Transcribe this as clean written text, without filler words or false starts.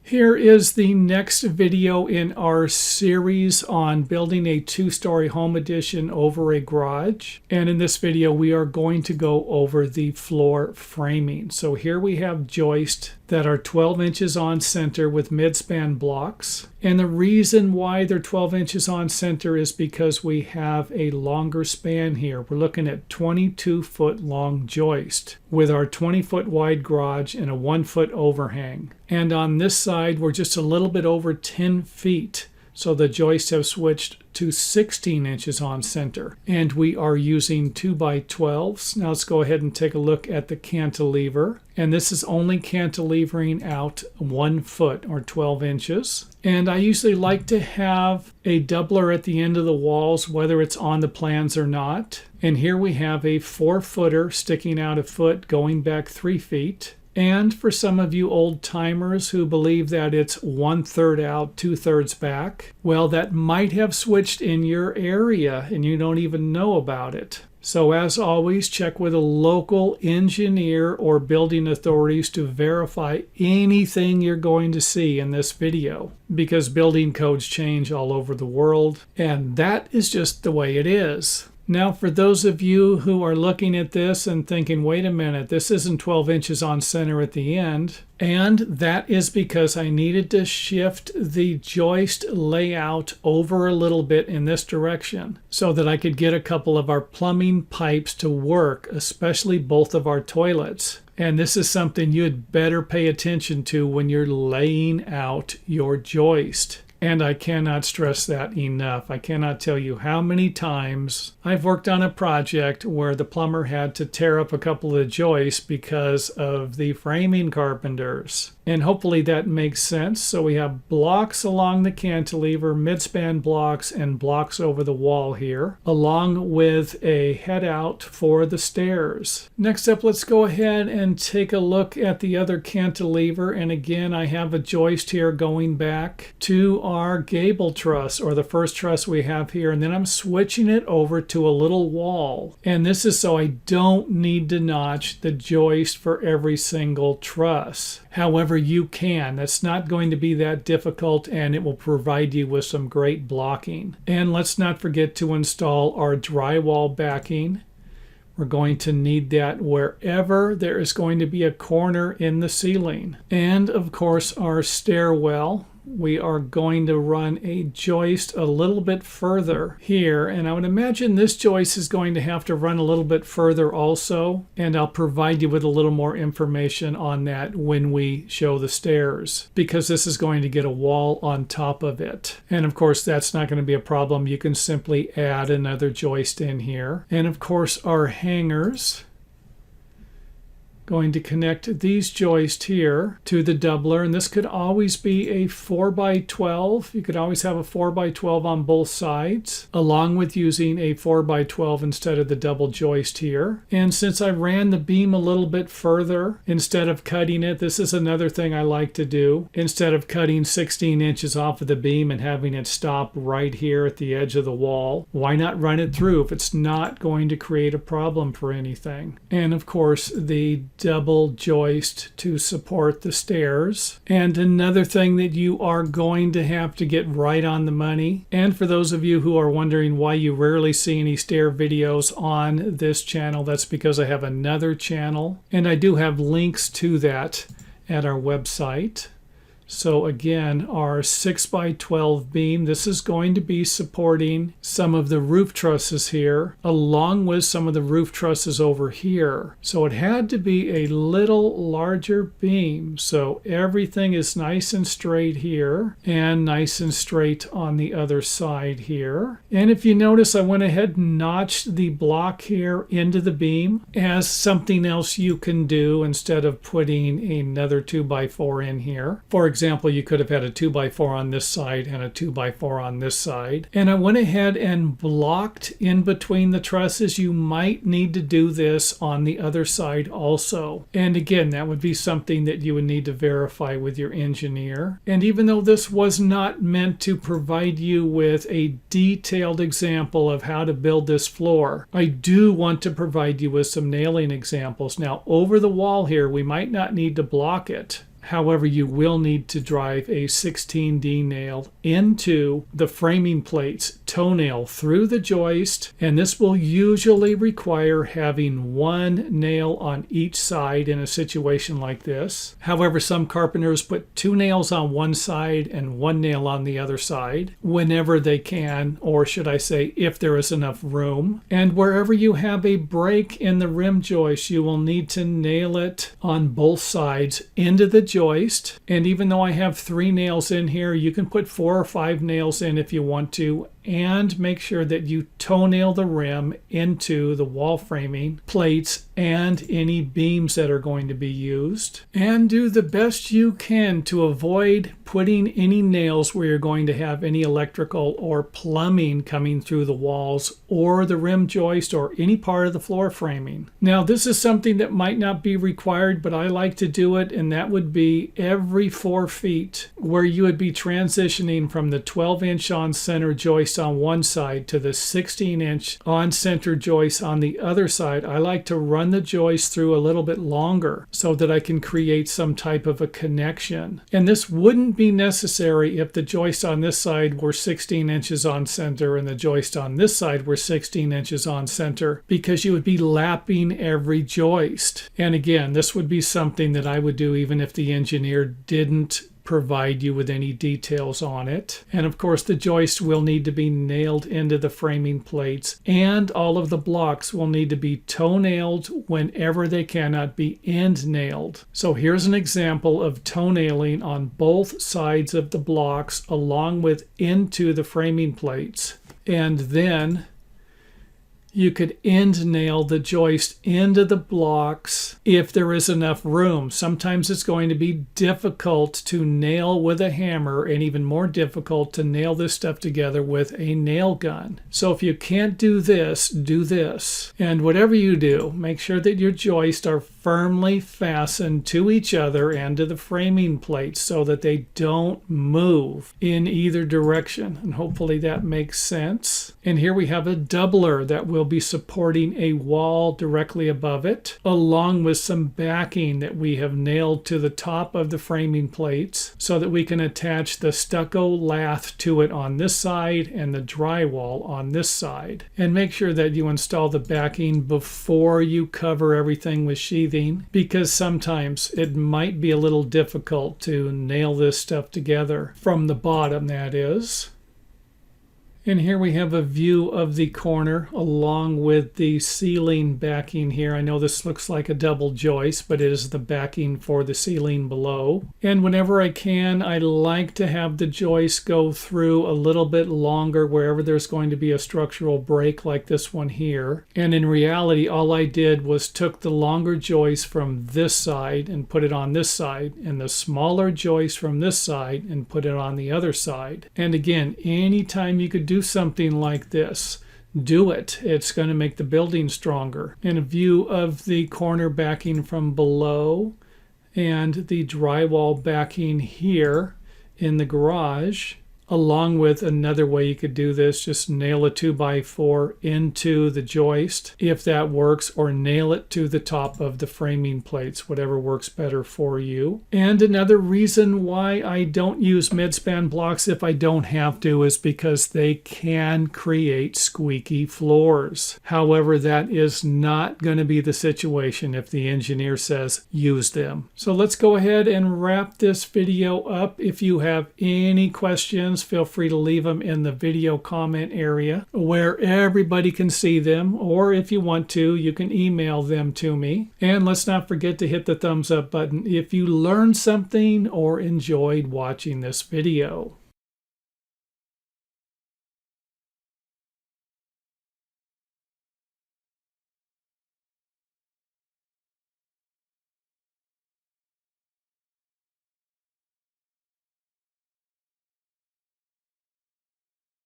Here is the next video in our series on building a two-story home addition over a garage. And in this video, we are going to go over the floor framing. So here we have joists that are 12 inches on center with mid-span blocks. And the reason why they're 12 inches on center is because we have a longer span here. We're looking at 22-foot long joist with our 20-foot wide garage and a 1-foot overhang. And on this side, we're just a little bit over 10 feet. So the joists have switched to 16 inches on center. And we are using 2x12s. Now let's go ahead and take a look at the cantilever. And this is only cantilevering out 1 foot or 12 inches. And I usually like to have a doubler at the end of the walls, whether it's on the plans or not. And here we have a 4-footer sticking out a foot, going back 3 feet. And for some of you old timers who believe that it's 1/3 out, 2/3 back, well, that might have switched in your area and you don't even know about it. So as always, check with a local engineer or building authorities to verify anything you're going to see in this video, because building codes change all over the world, and that is just the way it is. Now, for those of you who are looking at this and thinking, wait a minute, this isn't 12 inches on center at the end. And that is because I needed to shift the joist layout over a little bit in this direction so that I could get a couple of our plumbing pipes to work, especially both of our toilets. And this is something you'd better pay attention to when you're laying out your joist. And I cannot stress that enough. I cannot tell you how many times I've worked on a project where the plumber had to tear up a couple of joists because of the framing carpenters. And hopefully that makes sense. So we have blocks along the cantilever, mid-span blocks, and blocks over the wall here, along with a head out for the stairs. Next up, let's go ahead and take a look at the other cantilever. And again, I have a joist here going back to our gable truss, or the first truss we have here, and then I'm switching it over to a little wall. And this is so I don't need to notch the joist for every single truss. However, you can. That's not going to be that difficult, and it will provide you with some great blocking. And let's not forget to install our drywall backing. We're going to need that wherever there is going to be a corner in the ceiling. And of course, our stairwell. We are going to run a joist a little bit further here, and I would imagine this joist is going to have to run a little bit further also, and I'll provide you with a little more information on that when we show the stairs, because this is going to get a wall on top of it. And of course, that's not going to be a problem. You can simply add another joist in here. And of course, our hangers. Going to connect these joists here to the doubler, and this could always be a 4x12. You could always have a 4x12 on both sides, along with using a 4x12 instead of the double joist here. And since I ran the beam a little bit further instead of cutting it, this is another thing I like to do. Instead of cutting 16 inches off of the beam and having it stop right here at the edge of the wall, why not run it through if it's not going to create a problem for anything? And of course, the double joist to support the stairs. And another thing that you are going to have to get right on the money, and for those of you who are wondering why you rarely see any stair videos on this channel, that's because I have another channel, and I do have links to that at our website. So again, our 6x12 beam, this is going to be supporting some of the roof trusses here, along with some of the roof trusses over here. So it had to be a little larger beam. So everything is nice and straight here, and nice and straight on the other side here. And if you notice, I went ahead and notched the block here into the beam as something else you can do instead of putting another 2x4 in here. For example, you could have had a 2x4 on this side and a 2x4 on this side. And I went ahead and blocked in between the trusses. You might need to do this on the other side also. And again, that would be something that you would need to verify with your engineer. And even though this was not meant to provide you with a detailed example of how to build this floor, I do want to provide you with some nailing examples. Now, over the wall here, we might not need to block it. However, you will need to drive a 16D nail into the framing plates, toenail through the joist, and this will usually require having one nail on each side in a situation like this. However, some carpenters put two nails on one side and one nail on the other side whenever they can, or should I say if there is enough room. And wherever you have a break in the rim joist, you will need to nail it on both sides into the joist. And even though I have 3 nails in here, you can put 4 or 5 nails in if you want to, and make sure that you toenail the rim into the wall framing plates and any beams that are going to be used. And do the best you can to avoid putting any nails where you're going to have any electrical or plumbing coming through the walls or the rim joist or any part of the floor framing. Now, this is something that might not be required, but I like to do it, and that would be every 4 feet where you would be transitioning from the 12-inch on center joist on one side to the 16-inch on center joist on the other side. I like to run the joist through a little bit longer so that I can create some type of a connection. And this wouldn't be necessary if the joist on this side were 16 inches on center and the joist on this side were 16 inches on center, because you would be lapping every joist. And again, this would be something that I would do even if the engineer didn't provide you with any details on it. And of course, the joist will need to be nailed into the framing plates, and all of the blocks will need to be toe nailed whenever they cannot be end nailed. So here's an example of toe nailing on both sides of the blocks along with into the framing plates. And then you could end nail the joist into the blocks if there is enough room. Sometimes it's going to be difficult to nail with a hammer, and even more difficult to nail this stuff together with a nail gun. So if you can't do this, do this. And whatever you do, make sure that your joists are firmly fastened to each other and to the framing plates so that they don't move in either direction. And hopefully that makes sense. And here we have a doubler that will be supporting a wall directly above it, along with some backing that we have nailed to the top of the framing plates so that we can attach the stucco lath to it on this side and the drywall on this side. And make sure that you install the backing before you cover everything with sheathing, because sometimes it might be a little difficult to nail this stuff together from the bottom, that is. And here we have a view of the corner along with the ceiling backing here. I know this looks like a double joist, but it is the backing for the ceiling below. And whenever I can, I like to have the joist go through a little bit longer wherever there's going to be a structural break like this one here. And in reality, all I did was took the longer joist from this side and put it on this side, and the smaller joist from this side and put it on the other side. And again, anytime you could do something like this, do it. It's going to make the building stronger. And a view of the corner backing from below and the drywall backing here in the garage, along with another way you could do this, just nail a 2x4 into the joist if that works, or nail it to the top of the framing plates, whatever works better for you. And another reason why I don't use midspan blocks if I don't have to is because they can create squeaky floors. However, that is not going to be the situation if the engineer says use them. So let's go ahead and wrap this video up. If you have any questions, feel free to leave them in the video comment area where everybody can see them, or if you want to, you can email them to me. And let's not forget to hit the thumbs up button if you learned something or enjoyed watching this video.